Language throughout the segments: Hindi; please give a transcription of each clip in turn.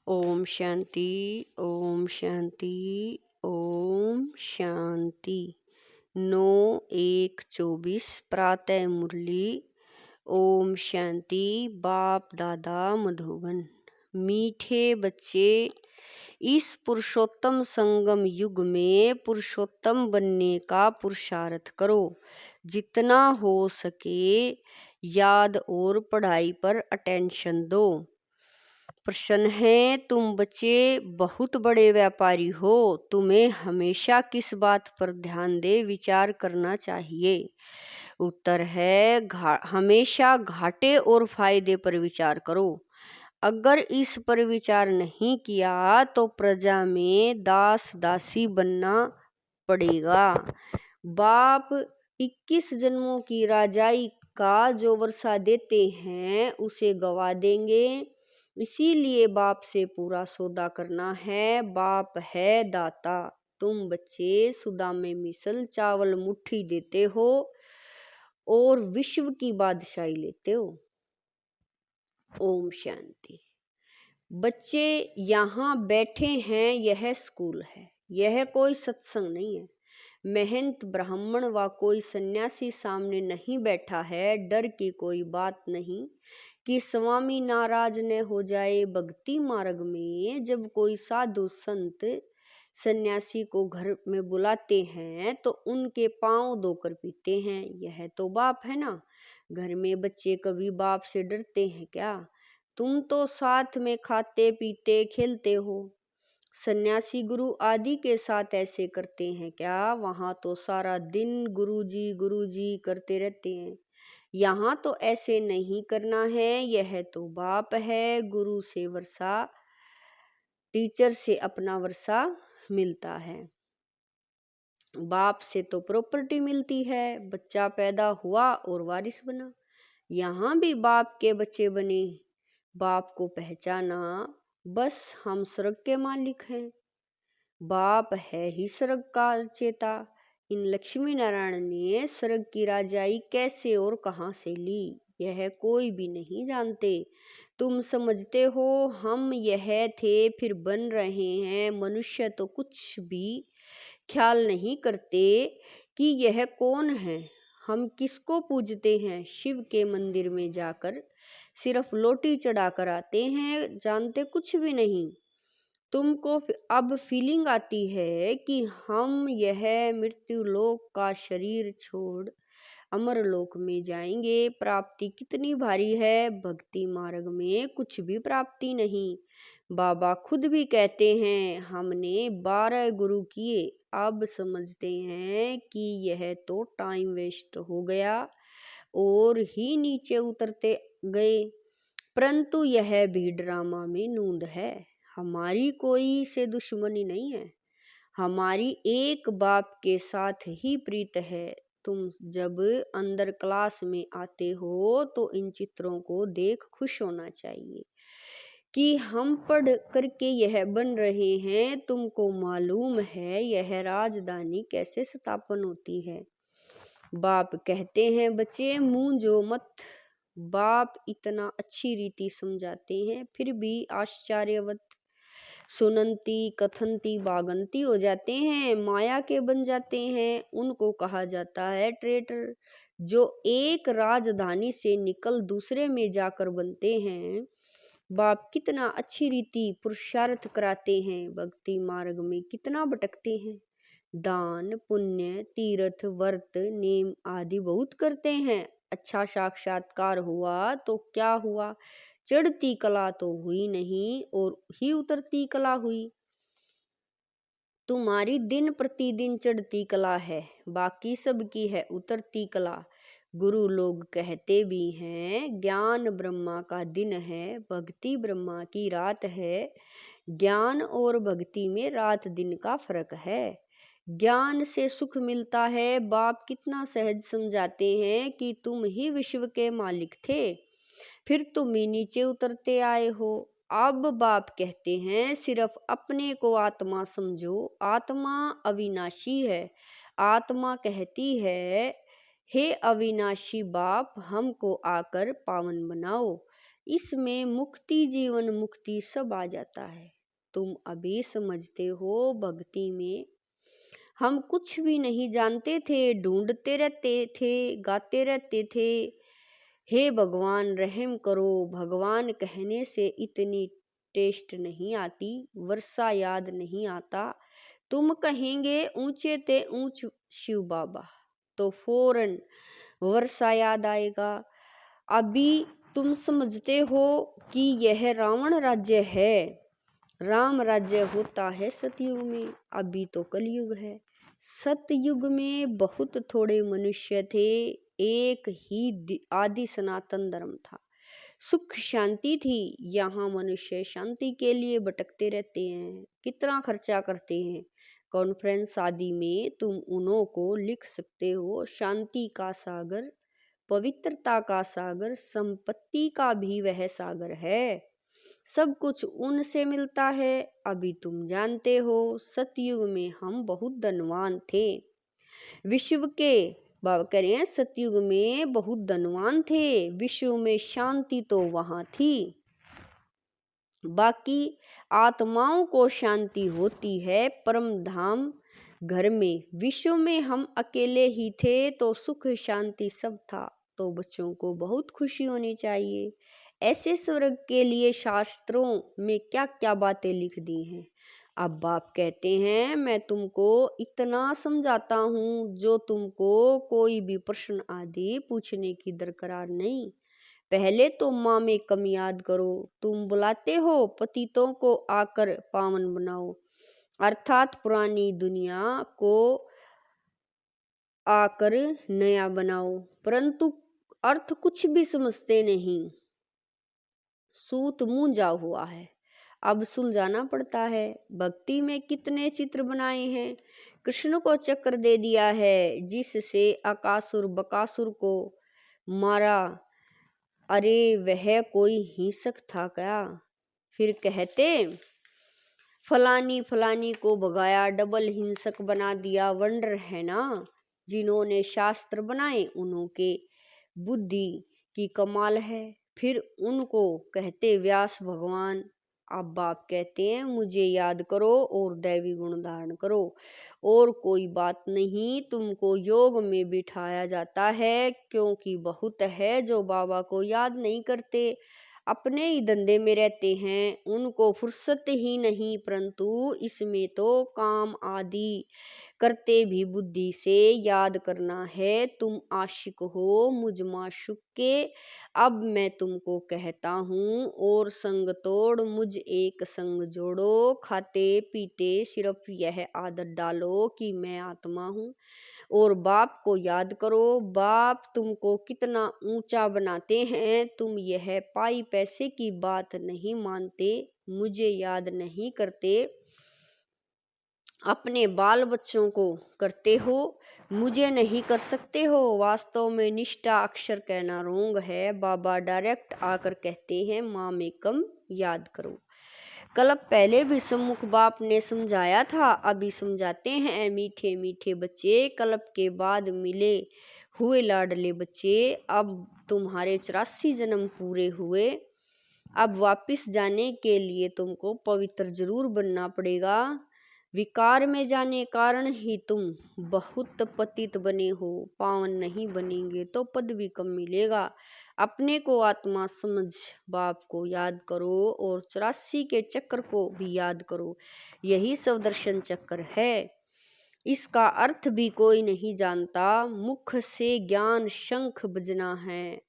ओम शांति। ओम शांति। ओम शांति। 9/1/24 प्रातः मुरली। ओम शांति। बाप दादा मधुबन। मीठे बच्चे, इस पुरुषोत्तम संगम युग में पुरुषोत्तम बनने का पुरुषार्थ करो। जितना हो सके याद और पढ़ाई पर अटेंशन दो। प्रश्न है, तुम बच्चे बहुत बड़े व्यापारी हो, तुम्हें हमेशा किस बात पर ध्यान दे विचार करना चाहिए। उत्तर है, हमेशा घाटे और फायदे पर विचार करो। अगर इस पर विचार नहीं किया तो प्रजा में दास दासी बनना पड़ेगा। बाप 21 जन्मों की राजाई का जो वर्षा देते हैं उसे गवा देंगे। इसीलिए बाप से पूरा सौदा करना है। बाप है दाता। तुम बच्चे सुदामे मिसल चावल मुट्ठी देते हो और विश्व की बादशाही लेते हो। ओम शांति। बच्चे यहाँ बैठे हैं, यह स्कूल है, यह कोई सत्संग नहीं है। महंत ब्राह्मण व कोई सन्यासी सामने नहीं बैठा है। डर की कोई बात नहीं कि स्वामी नाराज न हो जाए। भक्ति मार्ग में जब कोई साधु संत सन्यासी को घर में बुलाते हैं तो उनके पांव धोकर पीते हैं। यह तो बाप है ना। घर में बच्चे कभी बाप से डरते हैं क्या? तुम तो साथ में खाते पीते खेलते हो। सन्यासी गुरु आदि के साथ ऐसे करते हैं क्या? वहाँ तो सारा दिन गुरुजी करते रहते हैं। यहाँ तो ऐसे नहीं करना है। यह तो बाप है। गुरु से वर्षा, टीचर से अपना वर्षा मिलता है। बाप से तो प्रॉपर्टी मिलती है। बच्चा पैदा हुआ और वारिस बना। यहाँ भी बाप के बच्चे बने। बाप को पहचाना, बस हम स्वर्ग के मालिक हैं। बाप है ही स्वर्ग का चेता। इन लक्ष्मी नारायण ने स्वर्ग की राजाई कैसे और कहाँ से ली, यह कोई भी नहीं जानते। तुम समझते हो हम यह थे फिर बन रहे हैं। मनुष्य तो कुछ भी ख्याल नहीं करते कि यह कौन है, हम किसको पूजते हैं। शिव के मंदिर में जाकर सिर्फ लोटी चढ़ाकर आते हैं, जानते कुछ भी नहीं। तुमको अब फीलिंग आती है कि हम यह मृत्यु लोक का शरीर छोड़ अमर लोक में जाएंगे। प्राप्ति कितनी भारी है। भक्ति मार्ग में कुछ भी प्राप्ति नहीं। बाबा खुद भी कहते हैं हमने 12 गुरु किए, अब समझते हैं कि यह तो टाइम वेस्ट हो गया और ही नीचे उतरते गए। परंतु यह भी ड्रामा में नूंद है। हमारी कोई से दुश्मनी नहीं है, हमारी एक बाप के साथ ही प्रीत है। तुम जब अंदर क्लास में आते हो तो इन चित्रों को देख खुश होना चाहिए कि हम पढ़ करके यह बन रहे हैं। तुमको मालूम है यह राजधानी कैसे स्थापन होती है। बाप कहते हैं बच्चे मूंझो मत। बाप इतना अच्छी रीति समझाते हैं फिर भी आश्चर्यवत सुनंती कथनती बागंती हो जाते हैं, माया के बन जाते हैं। उनको कहा जाता है ट्रेटर। जो एक राजधानी से निकल दूसरे में जाकर बनते हैं। बाप कितना अच्छी रीति पुरुषार्थ कराते हैं। भक्ति मार्ग में कितना भटकते हैं। दान पुण्य तीर्थ व्रत नेम आदि बहुत करते हैं। अच्छा साक्षात्कार हुआ तो क्या हुआ, चढ़ती कला तो हुई नहीं और ही उतरती कला हुई। तुम्हारी दिन प्रतिदिन चढ़ती कला है, बाकी सबकी है उतरती कला। गुरु लोग कहते भी हैं ज्ञान ब्रह्मा का दिन है, भक्ति ब्रह्मा की रात है। ज्ञान और भक्ति में रात दिन का फर्क है। ज्ञान से सुख मिलता है। बाप कितना सहज समझाते हैं कि तुम ही विश्व के मालिक थे, फिर तुम ही नीचे उतरते आए हो। अब बाप कहते हैं सिर्फ अपने को आत्मा समझो। आत्मा अविनाशी है। आत्मा कहती है हे अविनाशी बाप हमको आकर पावन बनाओ। इसमें मुक्ति, जीवन मुक्ति सब आ जाता है। तुम अभी समझते हो भक्ति में हम कुछ भी नहीं जानते थे, ढूंढते रहते थे, गाते रहते थे, हे भगवान रहम करो। भगवान कहने से इतनी टेस्ट नहीं आती, वर्षा याद नहीं आता। तुम कहेंगे ऊंचे ते ऊंच शिव बाबा, तो फौरन वर्षा याद आएगा। अभी तुम समझते हो कि यह रावण राज्य है, राम राज्य होता है सतयुग में, अभी तो कलयुग है। सतयुग में बहुत थोड़े मनुष्य थे, एक ही आदि सनातन धर्म था, सुख शांति थी। यहाँ मनुष्य शांति के लिए भटकते रहते हैं, कितना खर्चा करते हैं। कॉन्फ्रेंस आदि में तुम उन्हों को लिख सकते हो, शांति का सागर, पवित्रता का सागर, संपत्ति का भी वह सागर है, सब कुछ उनसे मिलता है। अभी तुम जानते हो सतयुग में हम बहुत धनवान थे, विश्व के बाबा करें सतयुग में बहुत धनवान थे, विश्व में शांति तो वहां थी। बाकी आत्माओं को शांति होती है परम धाम घर में, विश्व में हम अकेले ही थे तो सुख शांति सब था। तो बच्चों को बहुत खुशी होनी चाहिए। ऐसे स्वर्ग के लिए शास्त्रों में क्या क्या बातें लिख दी हैं। अब बाप कहते हैं मैं तुमको इतना समझाता हूँ जो तुमको कोई भी प्रश्न आदि पूछने की दरकार नहीं। पहले तो माँ में कम याद करो, तुम बुलाते हो पतितों को आकर पावन बनाओ, अर्थात पुरानी दुनिया को आकर नया बनाओ, परंतु अर्थ कुछ भी समझते नहीं। सूत मूंझा हुआ है, अब सुलझाना पड़ता है। भक्ति में कितने चित्र बनाए हैं, कृष्ण को चक्र दे दिया है जिससे अकासुर बकासुर को मारा। अरे वह कोई हिंसक था क्या? फिर कहते फलानी फलानी को भगाया, डबल हिंसक बना दिया। वंडर है ना, जिन्होंने शास्त्र बनाए उन्हों के बुद्धि की कमाल है। फिर उनको कहते व्यास भगवान। अब बाप कहते हैं मुझे याद करो और दैवी गुण धारण करो, और कोई बात नहीं, तुमको योग में बिठाया जाता है, क्योंकि बहुत है जो बाबा को याद नहीं करते, अपने ही धंधे में रहते हैं, उनको फुर्सत ही नहीं। परंतु इसमें तो काम आदि करते भी बुद्धि से याद करना है। तुम आशिक हो मुझ माशुक के, अब मैं तुमको कहता हूँ, और संग तोड़ मुझ एक संग जोड़ो, खाते पीते सिर्फ यह आदत डालो कि मैं आत्मा हूँ, और बाप को याद करो। बाप तुमको कितना ऊंचा बनाते हैं, तुम यह पाई पैसे की बात नहीं मानते, मुझे याद नहीं करते, अपने बाल बच्चों को करते हो, मुझे नहीं कर सकते हो। वास्तव में निष्ठा अक्षर कहना रोंग है। बाबा डायरेक्ट आकर कहते हैं माँ में कम याद करो। कल पहले भी सम्मुख बाप ने समझाया था, अभी समझाते हैं मीठे मीठे बच्चे, कल्प के बाद मिले हुए लाडले बच्चे। अब तुम्हारे 84 जन्म पूरे हुए, अब वापिस जाने के लिए तुमको पवित्र जरूर बनना पड़ेगा। विकार में जाने कारण ही तुम बहुत पतित बने हो, पावन नहीं बनेंगे तो पद भी कम मिलेगा। अपने को आत्मा समझ बाप को याद करो, और 84 के चक्र को भी याद करो, यही सवदर्शन चक्र है। इसका अर्थ भी कोई नहीं जानता, मुख से ज्ञान शंख बजना है।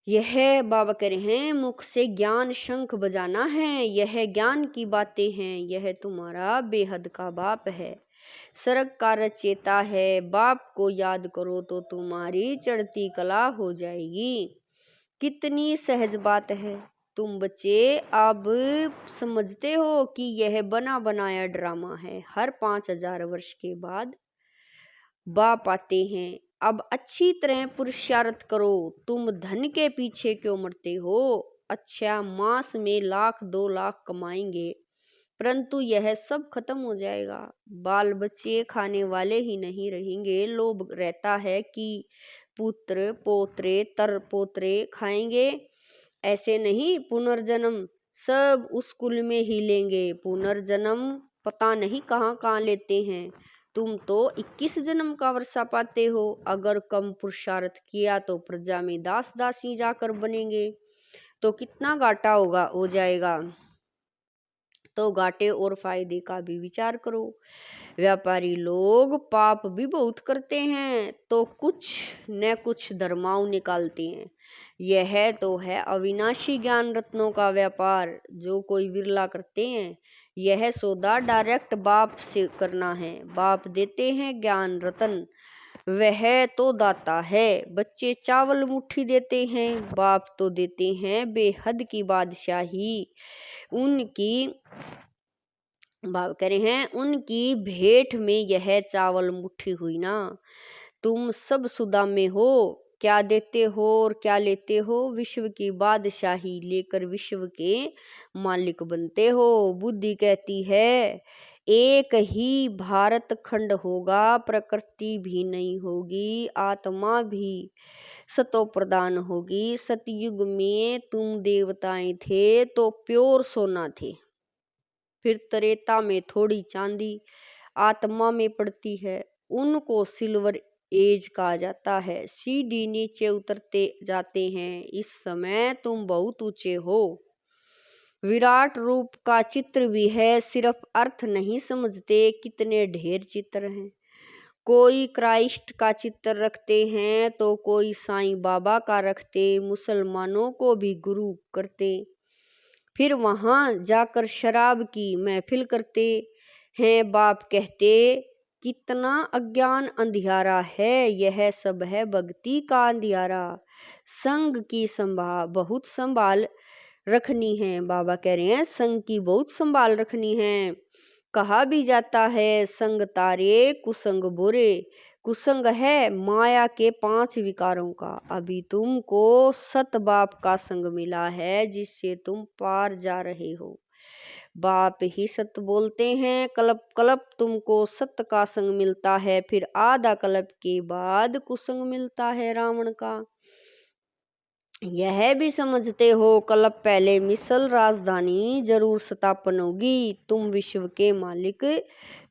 यह बाबा कह रहे हैं मुख से ज्ञान शंख बजाना है, यह ज्ञान की बातें हैं, यह तुम्हारा बेहद का बाप है, स्वर्ग का रचेता है। बाप को याद करो तो तुम्हारी चढ़ती कला हो जाएगी। कितनी सहज बात है। तुम बच्चे अब समझते हो कि यह बना बनाया ड्रामा है। हर 5000 वर्ष के बाद बाप आते हैं। अब अच्छी तरह पुरुषार्थ करो, तुम धन के पीछे क्यों मरते हो? अच्छा मास में 1,00,000 2,00,000 कमाएंगे, परंतु यह सब खत्म हो जाएगा। बाल बच्चे खाने वाले ही नहीं रहेंगे, लोभ रहता है कि पुत्र पोत्रे तर पोत्रे खाएंगे, ऐसे नहीं पुनर्जन्म सब उस कुल में ही लेंगे। पुनर्जन्म पता नहीं कहाँ कहाँ लेते हैं। तुम तो 21 जन्म का वर्षा पाते हो। अगर कम पुरुषार्थ किया तो प्रजा में दास दासी जाकर बनेंगे तो कितना घाटा होगा हो जाएगा। तो घाटे और फायदे का भी विचार करो। व्यापारी लोग पाप भी बहुत करते हैं तो कुछ न कुछ धर्माऊ निकालते हैं। यह तो है अविनाशी ज्ञान रत्नों का व्यापार जो कोई विरला करते हैं। यह सौदा डायरेक्ट बाप से करना है। बाप देते हैं ज्ञान रतन, वह तो दाता है। बच्चे चावल मुट्ठी देते हैं, बाप तो देते हैं बेहद की बादशाही। उनकी बाप कह रहे हैं उनकी भेंट में यह चावल मुट्ठी हुई ना। तुम सब सुदा में हो, क्या देते हो और क्या लेते हो। विश्व की बादशाही लेकर विश्व के मालिक बनते हो। बुद्धि कहती है एक ही भारत खंड होगा, प्रकृति भी नहीं होगी, आत्मा भी सतो प्रदान होगी। सतयुग में तुम देवताएं थे तो प्योर सोना थे, फिर त्रेता में थोड़ी चांदी आत्मा में पड़ती है, उनको सिल्वर एज कहा जाता है। सीढ़ी नीचे उतरते जाते हैं। इस समय तुम बहुत ऊंचे हो। विराट रूप का चित्र भी है, सिर्फ अर्थ नहीं समझते। कितने ढेर चित्र हैं। कोई क्राइस्ट का चित्र रखते हैं तो कोई साईं बाबा का रखते। मुसलमानों को भी गुरु करते, फिर वहां जाकर शराब की महफिल करते हैं। बाप कहते कितना अज्ञान अंधियारा है। यह सब है भक्ति का अंधियारा। संग की बहुत संभाल रखनी है। बाबा कह रहे हैं संग की बहुत संभाल रखनी है। कहा भी जाता है संग तारे कुसंग बुरे। कुसंग है माया के 5 विकारों का। अभी तुमको सत बाप का संग मिला है जिससे तुम पार जा रहे हो। बाप ही सत्य बोलते हैं। कल्प कल्प तुमको सत्य का संग मिलता है, फिर आधा कल्प के बाद कुसंग मिलता है रावण का। यह भी समझते हो कल्प पहले मिसल राजधानी जरूर स्थापन होगी। तुम विश्व के मालिक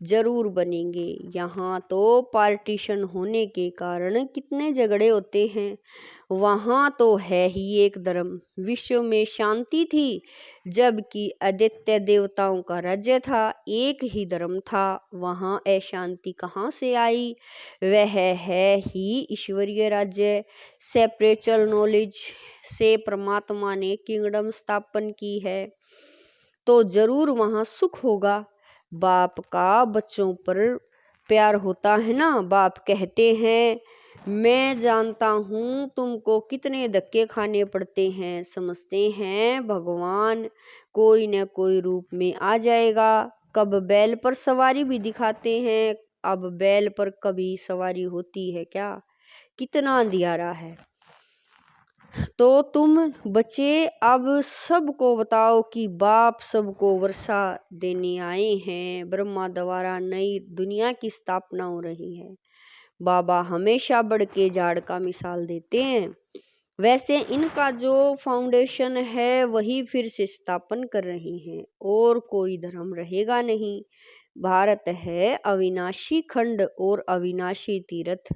जरूर बनेंगे। यहाँ तो पार्टीशन होने के कारण कितने झगड़े होते हैं। वहाँ तो है ही एक धर्म। विश्व में शांति थी जबकि आदित्य देवताओं का राज्य था। एक ही धर्म था, वहाँ अशांति कहाँ से आई। वह है ही ईश्वरीय राज्य। सेपरेचुअल नॉलेज से परमात्मा ने किंगडम स्थापन की है तो जरूर वहाँ सुख होगा। बाप का बच्चों पर प्यार होता है ना। बाप कहते हैं मैं जानता हूँ तुमको कितने धक्के खाने पड़ते हैं। समझते हैं भगवान कोई न कोई रूप में आ जाएगा। कब बैल पर सवारी भी दिखाते हैं, अब बैल पर कभी सवारी होती है क्या। कितना अंधियारा है। तो तुम बच्चे अब सबको बताओ कि बाप सबको वर्षा देने आए हैं। ब्रह्मा द्वारा नई दुनिया की स्थापना हो रही है। बाबा हमेशा बढ़ के झाड़ का मिसाल देते हैं। वैसे इनका जो फाउंडेशन है वही फिर से स्थापन कर रही हैं और कोई धर्म रहेगा नहीं। भारत है अविनाशी खंड और अविनाशी तीर्थ।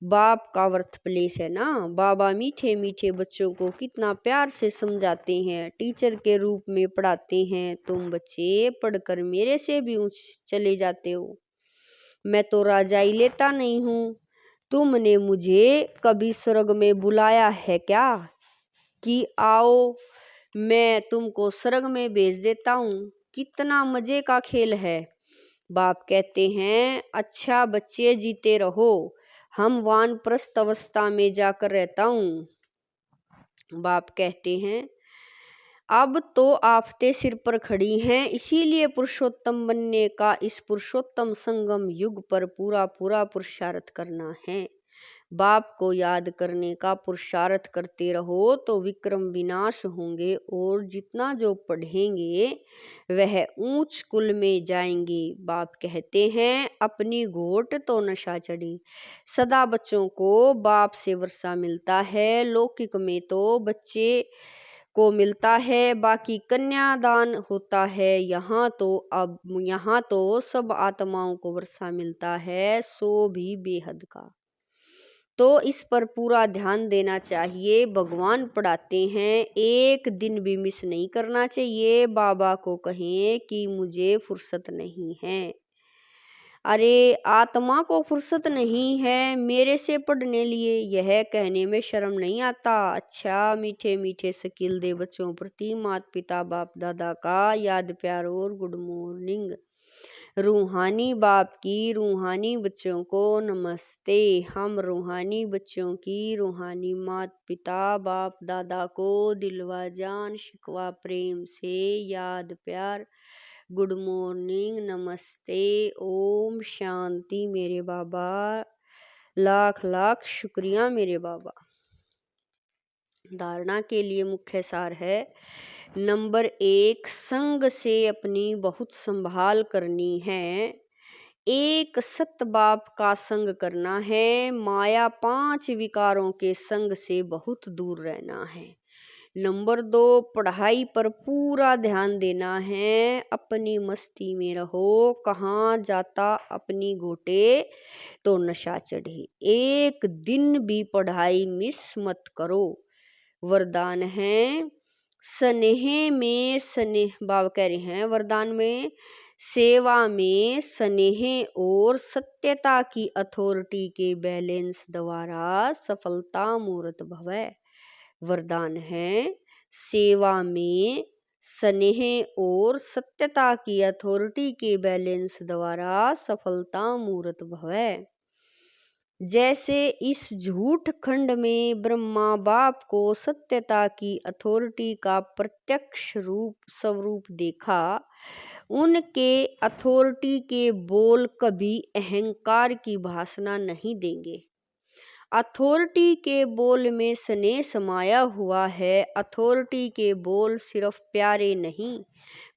बाप का वर्थ प्लेस है ना। बाबा मीठे मीठे बच्चों को कितना प्यार से समझाते हैं, टीचर के रूप में पढ़ाते हैं। तुम बच्चे पढ़कर मेरे से भी ऊंच चले जाते हो। मैं तो राजाई लेता नहीं हूँ। तुमने मुझे कभी स्वर्ग में बुलाया है क्या कि आओ मैं तुमको स्वर्ग में भेज देता हूँ। कितना मजे का खेल है। बाप कहते हैं अच्छा बच्चे जीते रहो, हम वानप्रस्थ अवस्था में जाकर रहता हूँ। बाप कहते हैं अब तो आफतें सिर पर खड़ी हैं, इसीलिए पुरुषोत्तम बनने का इस पुरुषोत्तम संगम युग पर पूरा पूरा पुरुषार्थ करना है। बाप को याद करने का पुरुषार्थ करते रहो तो विक्रम विनाश होंगे और जितना जो पढ़ेंगे वह ऊंच कुल में जाएंगे। बाप कहते हैं अपनी घोट तो नशा चढ़ी। सदा बच्चों को बाप से वर्षा मिलता है। लौकिक में तो बच्चे को मिलता है, बाकी कन्यादान होता है। यहाँ तो सब आत्माओं को वर्षा मिलता है, सो भी बेहद का। तो इस पर पूरा ध्यान देना चाहिए। भगवान पढ़ाते हैं, एक दिन भी मिस नहीं करना चाहिए। बाबा को कहें कि मुझे फुर्सत नहीं है। अरे आत्मा को फुर्सत नहीं है मेरे से पढ़ने लिए, यह कहने में शर्म नहीं आता। अच्छा मीठे मीठे शकील दे बच्चों प्रति माता पिता बाप दादा का याद प्यार और गुड मॉर्निंग। रूहानी बाप की रूहानी बच्चों को नमस्ते। हम रूहानी बच्चों की रूहानी माता पिता बाप दादा को दिलवा जान शिकवा प्रेम से याद प्यार गुड मॉर्निंग नमस्ते ओम शांति। मेरे बाबा लाख लाख शुक्रिया मेरे बाबा। धारणा के लिए मुख्य सार है, नंबर 1, संग से अपनी बहुत संभाल करनी है। एक सत बाप का संग करना है। माया 5 विकारों के संग से बहुत दूर रहना है। नंबर 2, पढ़ाई पर पूरा ध्यान देना है। अपनी मस्ती में रहो, कहाँ जाता अपनी गोटे तो नशा चढ़े। एक दिन भी पढ़ाई मिस मत करो। वरदान है स्नेह में स्नेह, बाबा कह रहे हैं वरदान में सेवा में स्नेह और सत्यता की अथॉरिटी के बैलेंस द्वारा सफलता मूर्त भवै। वरदान है सेवा में स्नेह और सत्यता की अथॉरिटी के बैलेंस द्वारा सफलता मूर्त भवै। जैसे इस झूठ खंड में ब्रह्मा बाप को सत्यता की अथॉरिटी का प्रत्यक्ष स्वरूप देखा, उनके अथॉरिटी के बोल कभी अहंकार की भाषा नहीं देंगे। अथॉरिटी के बोल में स्नेह समाया हुआ है। अथॉरिटी के बोल सिर्फ प्यारे नहीं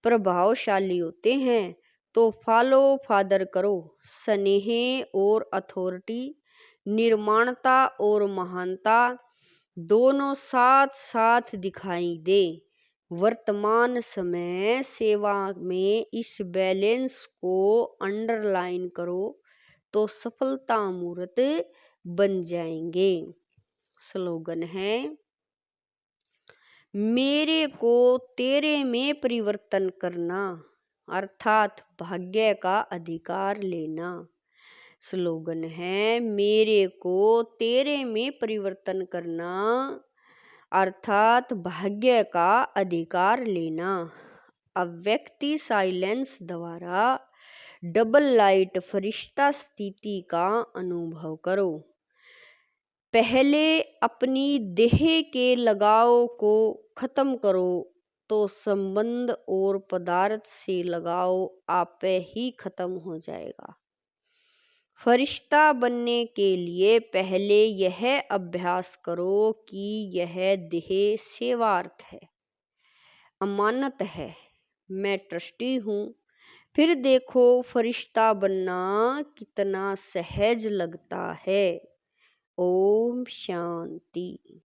प्रभावशाली होते हैं। तो फॉलो फादर करो। स्नेह और अथॉरिटी, निर्माणता और महानता दोनों साथ साथ दिखाई दे। वर्तमान समय सेवा में इस बैलेंस को अंडरलाइन करो तो सफलता मूर्त बन जाएंगे। स्लोगन है, मेरे को तेरे में परिवर्तन करना अर्थात भाग्य का अधिकार लेना। स्लोगन है, मेरे को तेरे में परिवर्तन करना अर्थात भाग्य का अधिकार लेना। अव्यक्ति साइलेंस द्वारा डबल लाइट फरिश्ता स्थिति का अनुभव करो। पहले अपनी देह के लगाव को खत्म करो तो संबंध और पदार्थ से लगाव आपे ही खत्म हो जाएगा। फरिश्ता बनने के लिए पहले यह अभ्यास करो कि यह देह सेवार्थ है, अमानत है, मैं ट्रस्टी हूँ। फिर देखो फरिश्ता बनना कितना सहज लगता है। ओम शांति।